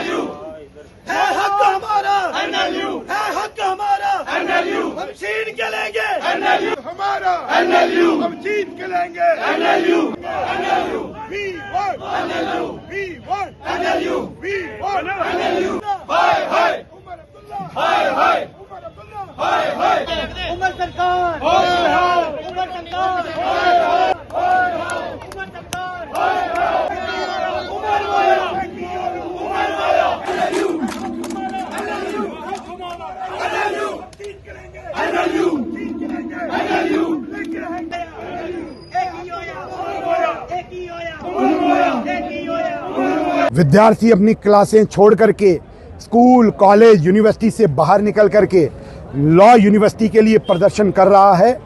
NLU है हक हमारा, NLU है हक हमारा, NLU हम छीन के लेंगे, NLU हमारा, NLU हम छीन के लेंगे, NLU NLU we want, NLU we want, NLU we want, NLU हाय हाय उमर अब्दुल्ला, हाय हाय उमर अब्दुल्ला, हाय हाय उमर सरकार, हाय हाय उमर सरकार, हाय हाय हाय हाय उमर सरकार, हाय हाय उमर वाला, उमर वाला NLU NLU NLU विद्यार्थी अपनी क्लासें छोड़ करके स्कूल, कॉलेज, यूनिवर्सिटी से बाहर निकल करके लॉ यूनिवर्सिटी के लिए प्रदर्शन कर रहा है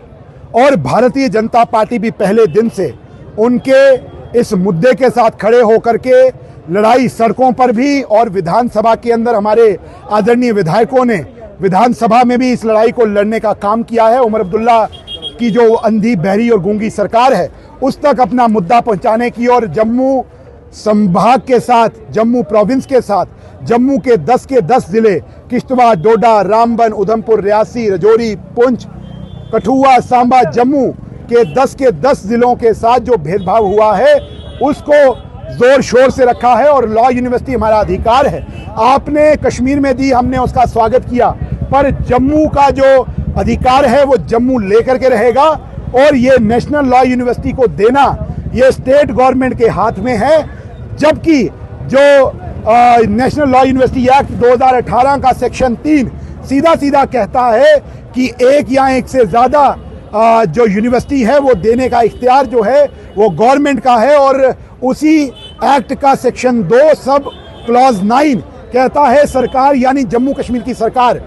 और भारतीय जनता पार्टी भी पहले दिन से उनके इस मुद्दे के साथ खड़े होकर के लड़ाई सड़कों पर भी और विधानसभा के अंदर हमारे आदरणीय विधायकों ने विधानसभा में भी इस लड़ाई को लड़ने का काम किया है। उमर अब्दुल्ला की जो अंधी, बहरी और गूंगी सरकार है उस तक अपना मुद्दा पहुंचाने की और जम्मू संभाग के साथ, जम्मू प्रोविंस के साथ, जम्मू के 10 के 10 जिले किश्तवाड़, डोडा, रामबन, उधमपुर, रियासी, राजौरी, पुंछ, कठुआ, सांबा, जम्मू के 10 के 10 जिलों के साथ जो भेदभाव हुआ है उसको जोर शोर से रखा है और लॉ यूनिवर्सिटी हमारा अधिकार है। आपने कश्मीर में दी, हमने उसका स्वागत किया, पर जम्मू का जो अधिकार है वो जम्मू लेकर के रहेगा और ये नेशनल लॉ यूनिवर्सिटी को देना ये स्टेट गवर्नमेंट के हाथ में है। जबकि जो नेशनल लॉ यूनिवर्सिटी एक्ट 2018 का सेक्शन 3 सीधा सीधा कहता है कि एक या एक से ज़्यादा जो यूनिवर्सिटी है वो देने का इख्तियार जो है वो गवर्नमेंट का है और उसी एक्ट का सेक्शन 2 सब क्लॉज 9 कहता है सरकार यानी जम्मू कश्मीर की सरकार।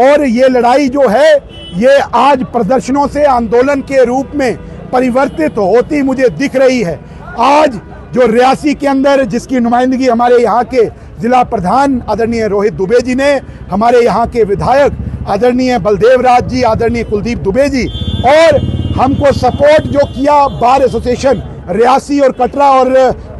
और ये लड़ाई जो है ये आज प्रदर्शनों से आंदोलन के रूप में परिवर्तित होती मुझे दिख रही है। आज जो रियासी के अंदर जिसकी नुमाइंदगी हमारे यहाँ के जिला प्रधान आदरणीय रोहित दुबे जी ने, हमारे यहाँ के विधायक आदरणीय बलदेव राज जी, आदरणीय कुलदीप दुबे जी और हमको सपोर्ट जो किया बार एसोसिएशन रियासी और कटरा और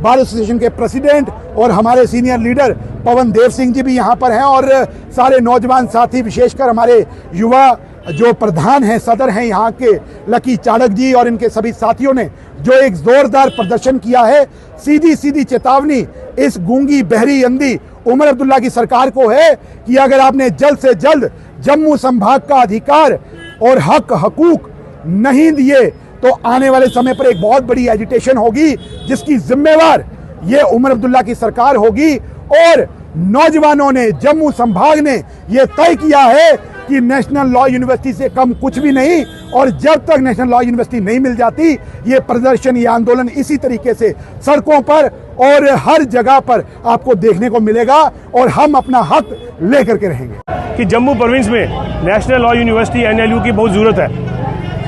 बार एसोसिएशन के प्रेसिडेंट और हमारे सीनियर लीडर पवन देव सिंह जी भी यहाँ पर हैं और सारे नौजवान साथी, विशेषकर हमारे युवा जो प्रधान हैं, सदर हैं यहाँ के लकी चाणक जी और इनके सभी साथियों ने जो एक जोरदार प्रदर्शन किया है। सीधी सीधी चेतावनी इस गूंगी, बहरी, अंधी उमर अब्दुल्ला की सरकार को है कि अगर आपने जल्द से जल्द जम्मू संभाग का अधिकार और हक हकूक नहीं दिए तो आने वाले समय पर एक बहुत बड़ी एजिटेशन होगी जिसकी जिम्मेवार ये उमर अब्दुल्ला की सरकार होगी। और नौजवानों ने, जम्मू संभाग ने ये तय किया है कि नेशनल लॉ यूनिवर्सिटी से कम कुछ भी नहीं और जब तक नेशनल लॉ यूनिवर्सिटी नहीं मिल जाती ये प्रदर्शन, ये आंदोलन इसी तरीके से सड़कों पर और हर जगह पर आपको देखने को मिलेगा और हम अपना हक लेकर के रहेंगे कि जम्मू प्रोविंस में नेशनल लॉ यूनिवर्सिटी NLU की बहुत ज़रूरत है।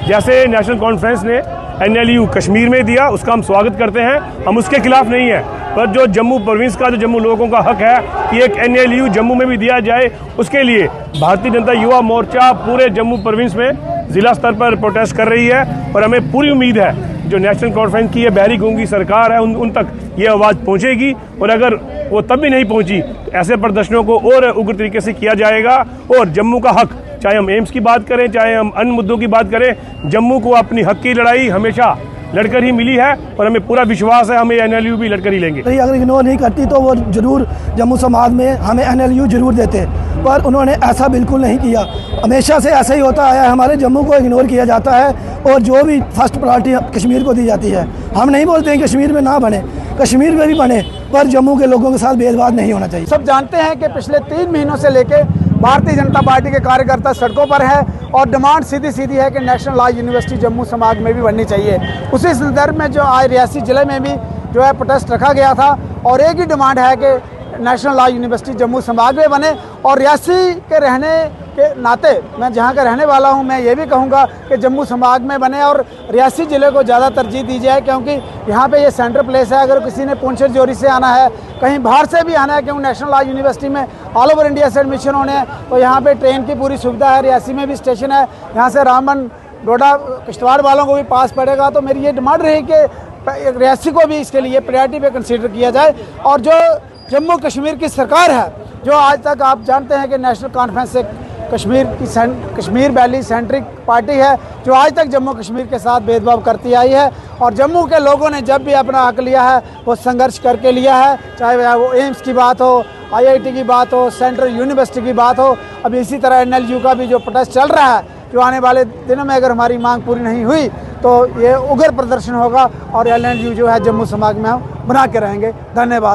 जैसे नेशनल कॉन्फ्रेंस ने NLU कश्मीर में दिया उसका हम स्वागत करते हैं, हम उसके खिलाफ नहीं है, पर जो जम्मू प्रोविंस का, जो जम्मू लोगों का हक है कि एक NLU जम्मू में भी दिया जाए, उसके लिए भारतीय जनता युवा मोर्चा पूरे जम्मू प्रोविंस में ज़िला स्तर पर प्रोटेस्ट कर रही है और हमें पूरी उम्मीद है जो नेशनल कॉन्फ्रेंस की ये बहरी गूंगी सरकार है उन तक ये आवाज़ पहुँचेगी और अगर वो तब भी नहीं पहुँची तो ऐसे प्रदर्शनों को और उग्र तरीके से किया जाएगा और जम्मू का हक, चाहे हम एम्स की बात करें, चाहे हम अन्य मुद्दों की बात करें, जम्मू को अपनी हक की लड़ाई हमेशा लड़कर ही मिली है और हमें पूरा विश्वास है हमें NLU भी लड़कर ही लेंगे। अगर इग्नोर नहीं करती तो वो जरूर जम्मू समाज में हमें NLU जरूर देते, पर उन्होंने ऐसा बिल्कुल नहीं किया। हमेशा से ऐसा ही होता आया है, हमारे जम्मू को इग्नोर किया जाता है और जो भी फर्स्ट प्रायोरिटी कश्मीर को दी जाती है। हम नहीं बोलते हैं कश्मीर में ना बने, कश्मीर में भी बने, पर जम्मू के लोगों के साथ भेदभाव नहीं होना चाहिए। सब जानते हैं कि पिछले 3 महीनों से लेके भारतीय जनता पार्टी के कार्यकर्ता सड़कों पर है और डिमांड सीधी सीधी है कि नेशनल लॉ यूनिवर्सिटी जम्मू संभाग में भी बननी चाहिए। उसी संदर्भ में जो आज रियासी जिले में भी जो है प्रोटेस्ट रखा गया था और एक ही डिमांड है कि नेशनल लॉ यूनिवर्सिटी जम्मू संभाग में बने। और रियासी के रहने के नाते मैं जहाँ का रहने वाला हूँ मैं ये भी कहूँगा कि जम्मू संभाग में बने और रियासी ज़िले को ज़्यादा तरजीह दी जाए, क्योंकि यहाँ पे ये सेंटर प्लेस है। अगर किसी ने पुंछ जोरी से आना है, कहीं बाहर से भी आना है, क्योंकि नेशनल लॉ यूनिवर्सिटी में ऑल ओवर इंडिया से एडमिशन होने हैं, तो यहाँ पे ट्रेन की पूरी सुविधा है। रियासी में भी स्टेशन है, यहाँ से रामबन, डोडा, किश्तवाड़ वालों को भी पास पड़ेगा। तो मेरी ये डिमांड रही कि रियासी को भी इसके लिए प्रायोरिटी पे कंसीडर किया जाए और जो जम्मू कश्मीर की सरकार है जो आज तक आप जानते हैं कि नेशनल कॉन्फ्रेंस से कश्मीर वैली सेंट्रिक पार्टी है जो आज तक जम्मू कश्मीर के साथ भेदभाव करती आई है। और जम्मू के लोगों ने जब भी अपना हक लिया है वो संघर्ष करके लिया है, चाहे वो एम्स की बात हो, IIT की बात हो, सेंट्रल यूनिवर्सिटी की बात हो। अब इसी तरह NLU का भी जो प्रोटेस्ट चल रहा है, जो आने वाले दिनों में अगर हमारी मांग पूरी नहीं हुई तो ये उग्र प्रदर्शन होगा और NLU जो है जम्मू संभाग में हम बना के रहेंगे। धन्यवाद।